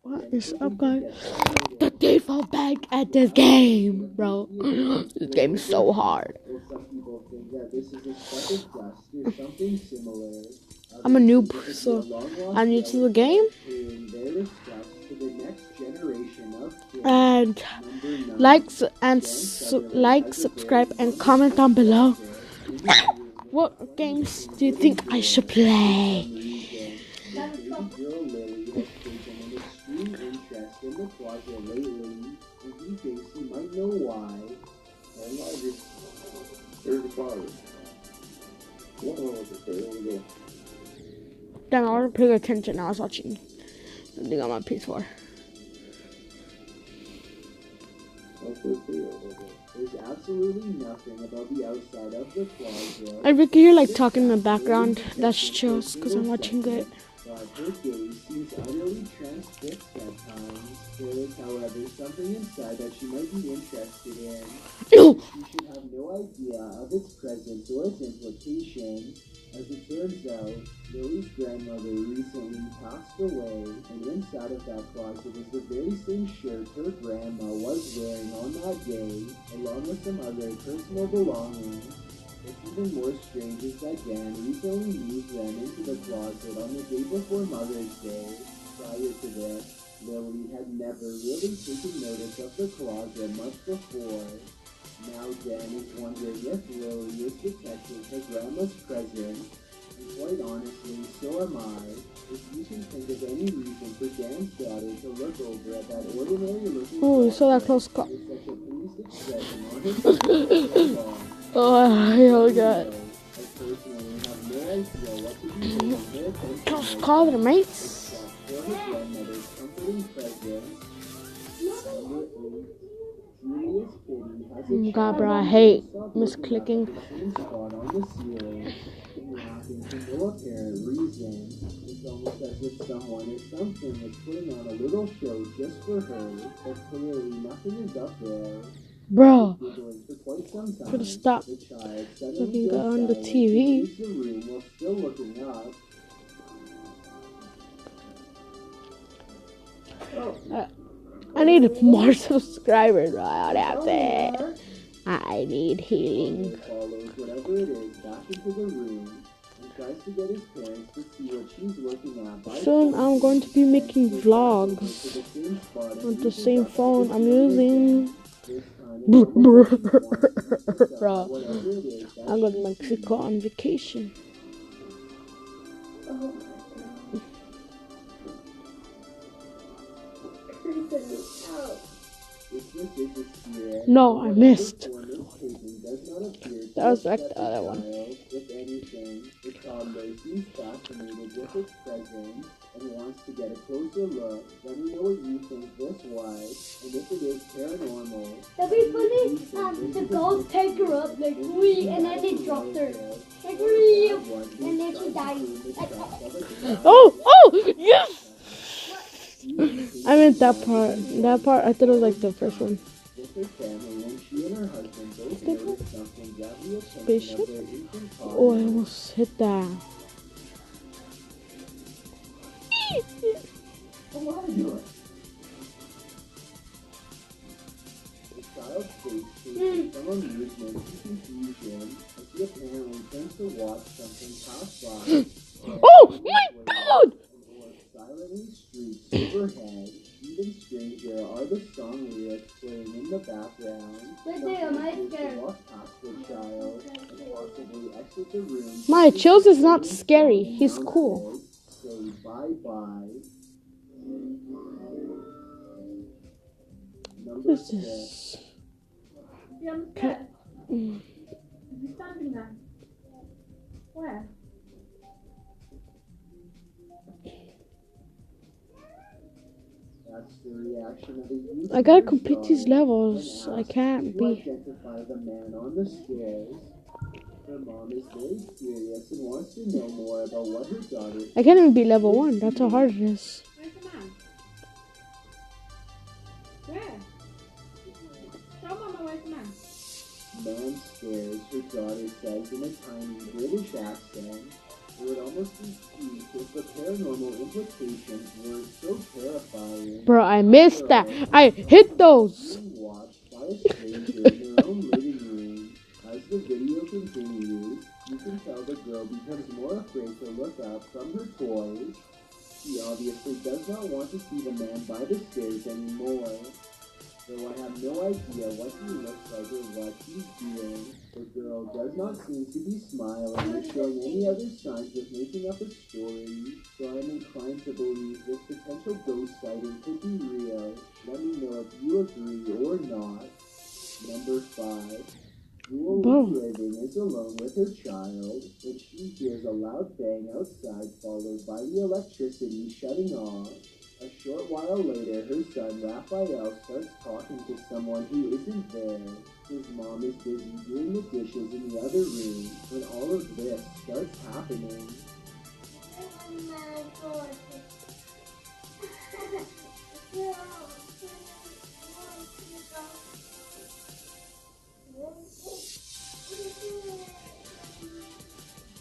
What is up, guys? The default back at this game, bro. This game is so hard. I'm a noob, so I'm new to the game. And like, subscribe, and comment down below. What games do you think I should play? In the closet lately, and he thinks he might know why. And why just there's the closet. What was it? There we go. Damn, I wasn't paying attention. I was watching something on my PS4. There's absolutely nothing about the outside of the closet. I can hear like talking in the background. That's chills because I'm watching it. But her gaze seems utterly transfixed at times. There is, however, something inside that she might be interested in. No! She should have no idea of its presence or its implications. As it turns out, Lily's grandmother recently passed away, and inside of that closet is the very same shirt her grandma was wearing on that day, along with some other personal belongings. What's even more strange is that Dan recently moved them into the closet on the day before Mother's Day. Prior to this, Lily had never really taken notice of the closet much before. Now Dan is wondering if Lily is detecting her grandma's presence, and quite honestly, so am I. If you can think of any reason for Dan's daughter to look over at that ordinary looking Oh, you saw that close call. with such a pleased expression on his face. Oh, God. I personally have no idea what to do with her attention. Close call there, mates. For her grandmother's comforting presence. Julia's kitty has a God, bro, I child hate who misclicking. the same spot on the ceiling, laughing for no apparent reason. It's almost as if someone or something is putting on a little show just for her, but clearly nothing is up there. Bro, Giggling for quite some time, could have stopped the child suddenly looking goes on the silent TV. and leaves the room while still looking up. I need more subscribers right out there. I need healing. Follows whatever it is back into the room and tries to get his parents to see what she's looking at. By Soon I'm going to be making vlogs on the same phone I'm using. Bro, I'm going to Mexico on vacation. No, I missed. That was like the other one. If anything, the toddler seems fascinated with its presence and wants to get a closer look. Let me know what you think this was, and if it is paranormal. That'd be funny. The ghost take her up like wee, and then they dropped her. Like wee, and then she died. Oh, yes! I meant that part. That part, I thought it was like the first one. Spaceship? Oh, I almost hit that. The child's face shows some amusement and confusion as he apparently turns to watch something pass by. Oh my God! Silently streaks overhead. Even stranger are the song lyrics playing in the background. Walk past the child and possibly exit the room. My Chills is not scary. He's cool. Say bye-bye. Number What is this? Okay. You standing there? Where? That's the reaction of the youth. I gotta complete these levels. I can't be. Identify the man on the stairs. Her mom is very curious and wants to know more about what her daughter. I can't even be level 1. That's how hard it is. Where's the man? Where? Show Mama where's the man. Man stares, her daughter says in a tiny British accent. It would almost be cute if the paranormal implications weren't so terrifying. Bro, I missed that. I hit those. Being watched by a stranger in their own living room. As the video continues, you can tell the girl becomes more afraid to look up from her toys. She obviously does not want to see the man by the stairs anymore. Though I have no idea what he looks like or what he's doing, the girl does not seem to be smiling or showing any other signs of making up a story, so I'm inclined to believe this potential ghost sighting could be real. Let me know if you agree or not. Number 5. Jewel is living is alone with her child when she hears a loud bang outside followed by the electricity shutting off. A short while later, her son Raphael starts talking to someone who isn't there. His mom is busy doing the dishes in the other room when all of this starts happening.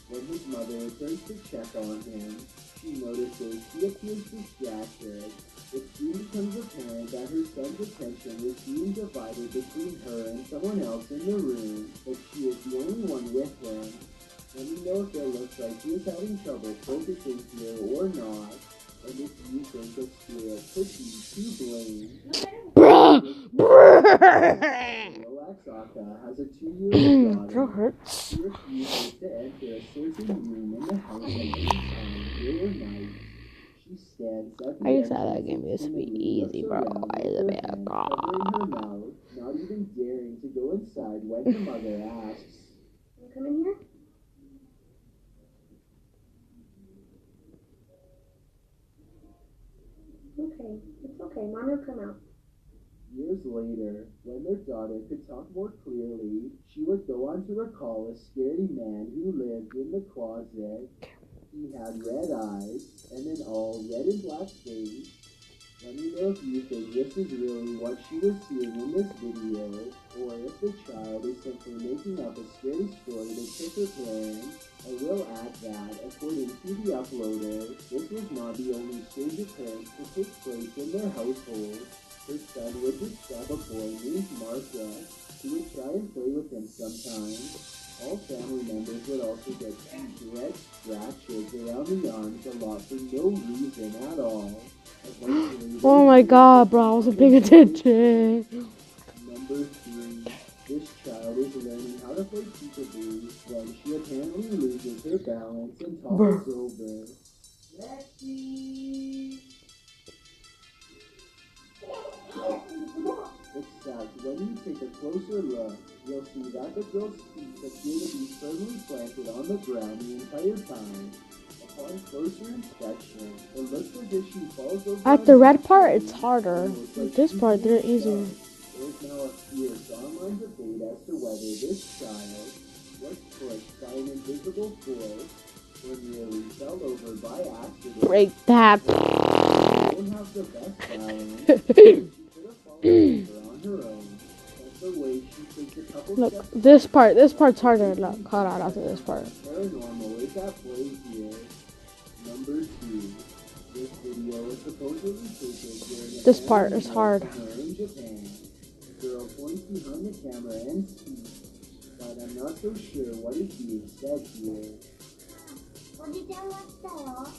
When his mother returns to check on him, she notices he appears distracted. It soon becomes apparent that her son's attention is being divided between her and someone else in the room, but she is the only one with him. Let me know if it looks like he is having trouble focusing here or not, and if you think the spirit could be to blame. Relax Aka has a 2-year-old daughter. Hurts. She refuses to enter a certain room in the house at any time, day or night. She stands at the I just thought that entrance game used to be and easy, bro. looks around Why is with it her being hand a covering her mouth, not even daring to go inside when her mother asks. Can you come in here? Okay, it's okay. Mommy will come out. Years later, when their daughter could talk more clearly, she would go on to recall a scary man who lived in the closet. He had red eyes and an all red and black face. Let me know if you think this is really what she was seeing in this video, or if the child is simply making up a scary story to trick her parents. I will add that, according to the uploader, this was not the only strange occurrence to take place in their household. Her son would describe a boy named Marcus, who would try and play with him sometimes. All family members would also get huge red scratches around the arms a lot for no reason at all. Oh my god, bro, I wasn't paying attention. Number 3. This child is learning how to play peekaboo when she apparently loses her balance and topples over. Lexi! Except when you take a closer look, you'll see that the girl's feet appear to be firmly planted on the ground the entire time. Upon closer inspection, it looks as if she falls over. At the red part, it's harder. This part, they're easier. There is now a fierce online debate as to whether this child was pushed by an invisible force or nearly fell over by accident. Break that. She don't have the best balance. She could have fallen over on her own. That's the way she takes a couple Look, steps. this part's harder. Look, hold on, after this part. Paranormal is at play here. Number 2. This video was supposedly taken during a This part is family hard. dinner in Japan. The girl points behind the camera and speaks, but I'm not so sure what is being said here. What did that last off?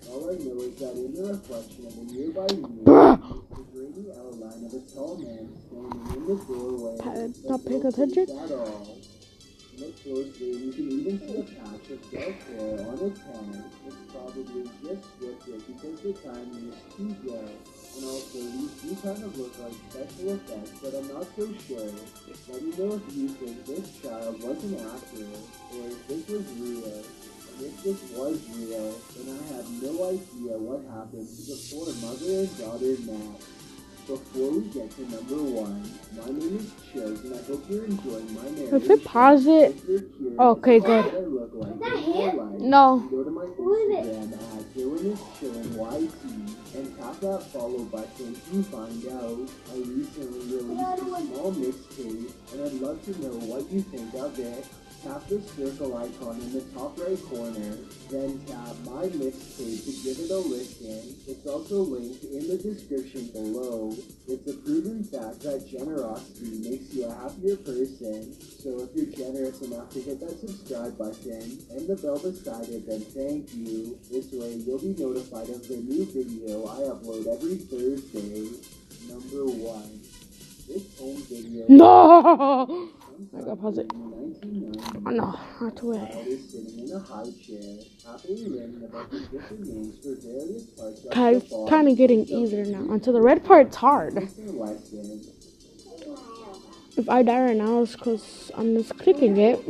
All I know is that in the reflection of a nearby mirror is the grainy outline of a tall man standing in the doorway. Not paying with no attention? face at all. Look closely and you can even see a patch of dark hair on his head. It's probably just scripted because the timing is too good. And also, these do kind of look like special effects, but I'm not so sure. Let me know if you think this child was an actor, or if this was real. And if this was real, then I have no idea what happened to the poor mother and daughter next. Before we get to number 1, my name is Chills, and I hope you're enjoying my narration. If it pause it. If you're curious Okay, about good. what I look like Is that in real him? life, No. Go to my Instagram at DylanIsChillingYT and tap that follow button to find out. I recently released a small mixtape, and I'd love to know what you think of it. tap the circle icon in the top right corner, then tap My Mixtape to give it a listen. It's also linked in the description below. It's a proven fact that generosity makes you a happier person, so if you're generous enough to hit that subscribe button and the bell beside it, then thank you. This way you'll be notified of the new video I upload every Thursday. Number 1. This home video... No! I gotta pause it. Oh, no, not to it. Is sitting in a high chair, happily learning about the different names for various parts of Okay, the it's kind of getting easier now. Until the red part's hard. lesson. If I die right now, it's because I'm just clicking it.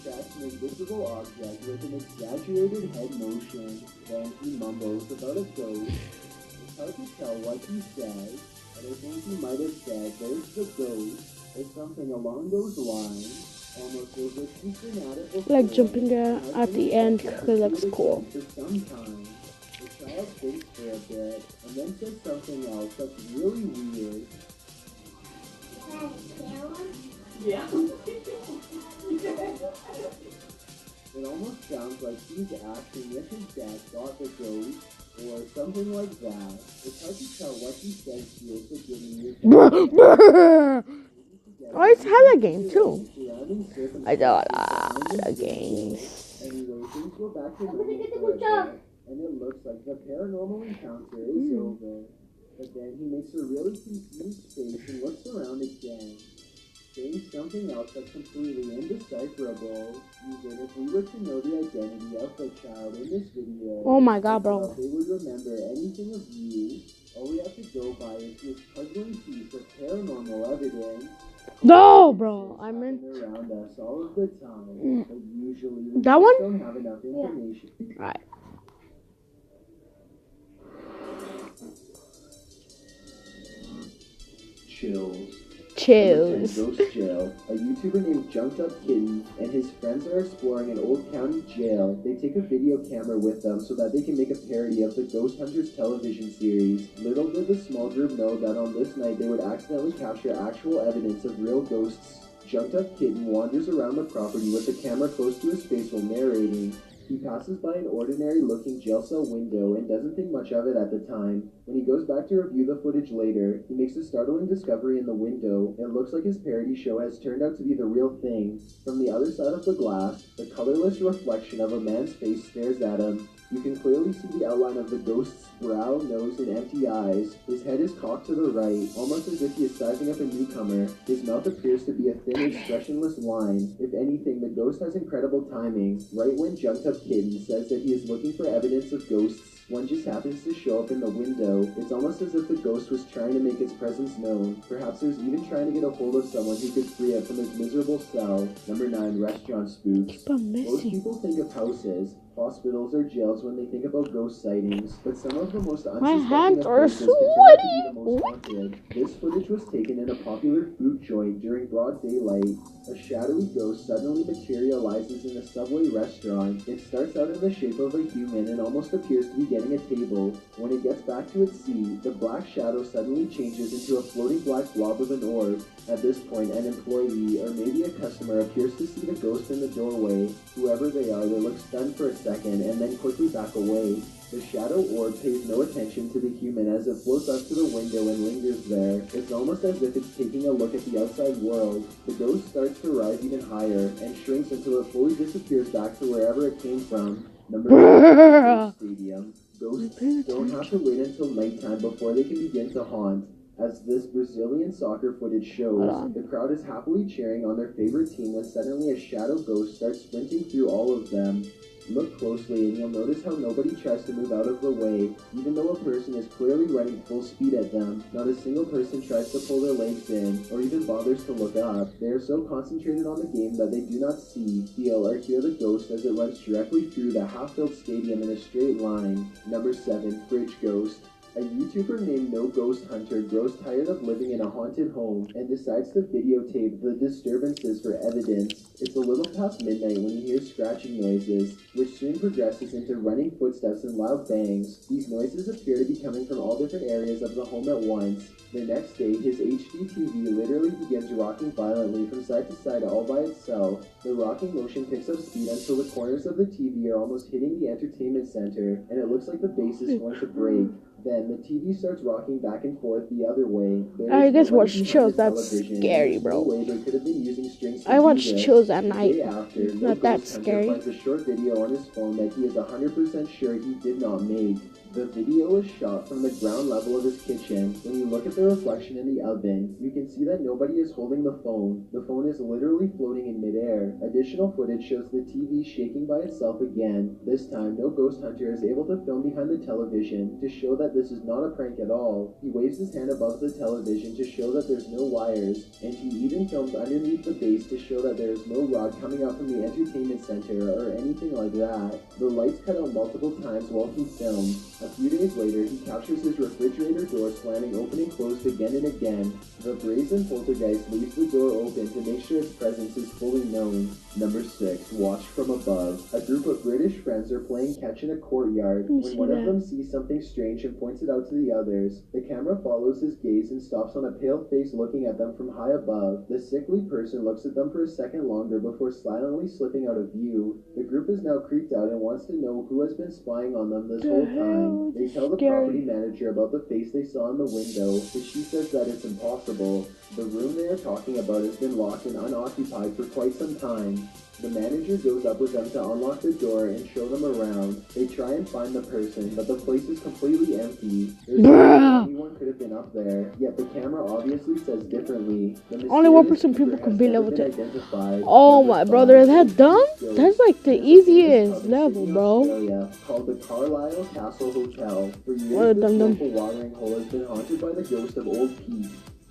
Tracks an invisible object with an exaggerated head motion. Then he mumbles about a ghost. It's hard to tell what he says, but I think he might have said, "There's the ghost," or something along those lines. Almost as if he's been at it before. Like jumping at the end because it looks cool. For some time, the child thinks for a bit and then says something else that's really weird. Yeah. It almost sounds like he's asking if his dad got the ghost, or something like that. It's hard to tell what he says here, so giving you... I always have that game too. I do a lot of games. Anyway, things go back to normal for a bit, and it looks like the paranormal encounter is over. But then he makes a really confused face and looks around again, saying something else that's completely indecipherable. Even if we were to know the identity of the child in this video, Oh my god, bro. they would remember anything of you. All we have to go by is this puzzling piece of paranormal evidence. No, bro. I meant Around us all of the time, but usually we that one. don't have enough information. Right. Chills. Chills. Ghost Jail. A YouTuber named Junked Up Kitten and his friends are exploring an old county jail. They take a video camera with them so that they can make a parody of the Ghost Hunters television series. Little did the small group know that on this night they would accidentally capture actual evidence of real ghosts. Junked Up Kitten wanders around the property with the camera close to his face while narrating. He passes by an ordinary-looking jail cell window and doesn't think much of it at the time. When he goes back to review the footage later, he makes a startling discovery in the window. It looks like his parody show has turned out to be the real thing. From the other side of the glass, the colorless reflection of a man's face stares at him. You can clearly see the outline of the ghost's brow, nose, and empty eyes. His head is cocked to the right, almost as if he is sizing up a newcomer. His mouth appears to be a thin, expressionless line. If anything, the ghost has incredible timing. Right when Junked Up Kitten says that he is looking for evidence of ghosts, one just happens to show up in the window. It's almost as if the ghost was trying to make its presence known. Perhaps it was even trying to get a hold of someone who could free it from his miserable cell. Number 9, restaurant spooks. Most people think of houses, hospitals, or jails when they think about ghost sightings, but some of the most unsuspecting of places can turn out to be the most haunted. This footage was taken in a popular food joint during broad daylight. A shadowy ghost suddenly materializes in a Subway restaurant. It starts out in the shape of a human and almost appears to be getting a table. When it gets back to its seat, the black shadow suddenly changes into a floating black blob with an orb. At this point, an employee, or maybe a customer, appears to see the ghost in the doorway. Whoever they are, they look stunned for a second and then quickly back away. The shadow orb pays no attention to the human as it floats up to the window and lingers there. It's almost as if it's taking a look at the outside world. The ghost starts to rise even higher and shrinks until it fully disappears back to wherever it came from. Number 9, Stadium. Ghosts don't have to wait until nighttime before they can begin to haunt. As this Brazilian soccer footage shows, the crowd is happily cheering on their favorite team when suddenly a shadow ghost starts sprinting through all of them. Look closely and you'll notice how nobody tries to move out of the way, even though a person is clearly running full speed at them. Not a single person tries to pull their legs in, or even bothers to look up. They are so concentrated on the game that they do not see, feel, or hear the ghost as it runs directly through the half-filled stadium in a straight line. Number 7, Fridge Ghost. A YouTuber named No Ghost Hunter grows tired of living in a haunted home and decides to videotape the disturbances for evidence. It's a little past midnight when he hears scratching noises, which soon progresses into running footsteps and loud bangs. These noises appear to be coming from all different areas of the home at once. The next day, his HD TV literally begins rocking violently from side to side all by itself. The rocking motion picks up speed until the corners of the TV are almost hitting the entertainment center, and it looks like the base is going to break. Then the TV starts rocking back and forth the other way. I guess watch shows that's scary, bro. I watch shows at night. Not that scary. Finds a short video on his phone that he is 100% sure he did not make. The video is shot from the ground level of his kitchen. When you look at the reflection in the oven, you can see that nobody is holding the phone. The phone is literally floating in midair. Additional footage shows the TV shaking by itself again. This time, No Ghost Hunter is able to film behind the television to show that this is not a prank at all. He waves his hand above the television to show that there's no wires, and he even films underneath the base to show that there is no rod coming out from the entertainment center or anything like that. The lights cut out multiple times while he filmed. A few days later, he captures his refrigerator door slamming open and closed again and again. The brazen poltergeist leaves the door open to make sure its presence is fully known. Number 6. Watch from above. A group of British friends are playing catch in a courtyard when one of them sees something strange and points it out to the others. The camera follows his gaze and stops on a pale face looking at them from high above. The sickly person looks at them for a second longer before silently slipping out of view. The group is now creeped out and wants to know who has been spying on them this whole time. They tell the property manager about the face they saw in the window, but she says that it's impossible. The room they are talking about has been locked and unoccupied for quite some time. The manager goes up with them to unlock the door and show them around. They try and find the person, but the place is completely empty. There's no way anyone could have been up there, yet the camera obviously says differently. Only 1% people can be level 10. Oh my brother, is that dumb? That's like the easiest level, bro. Called the Carlisle Castle Hotel. For years, this local watering hole has been haunted by the ghost of Old Pete,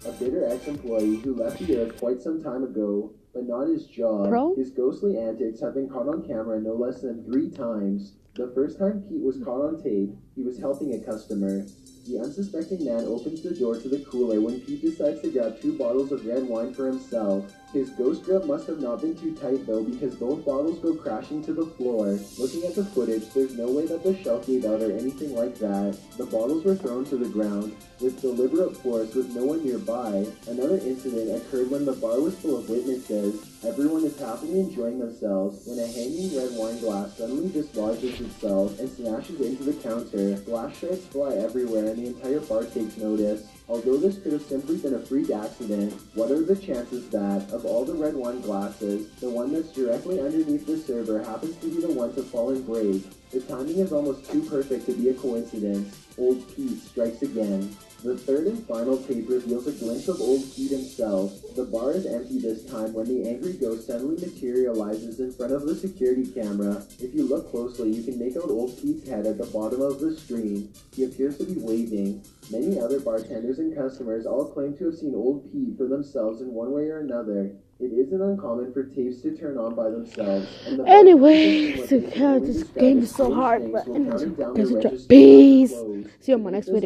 a bitter ex-employee who left the earth quite some time ago. But not his job. His ghostly antics have been caught on camera no less than 3 times. The first time Pete was caught on tape, he was helping a customer. The unsuspecting man opens the door to the cooler when Pete decides to grab 2 bottles of red wine for himself. His ghost grip must have not been too tight though, because both bottles go crashing to the floor. Looking at the footage, there's no way that the shelf gave out or anything like that. The bottles were thrown to the ground with deliberate force with no one nearby. Another incident occurred when the bar was full of witnesses. Everyone is happily enjoying themselves when a hanging red wine glass suddenly dislodges itself and smashes into the counter. Glass shards fly everywhere and the entire bar takes notice. Although this could have simply been a freak accident, what are the chances that, of all the red wine glasses, the one that's directly underneath the server happens to be the one to fall and break? The timing is almost too perfect to be a coincidence. Old Pete strikes again. The third and final tape reveals a glimpse of Old Pete himself. The bar is empty this time when the angry ghost suddenly materializes in front of the security camera. If you look closely, you can make out Old Pete's head at the bottom of the screen. He appears to be waving. Many other bartenders and customers all claim to have seen Old Pete for themselves in one way or another. It isn't uncommon for tapes to turn on by themselves. Anyway, this game is so hard, but peace. See you on my next video.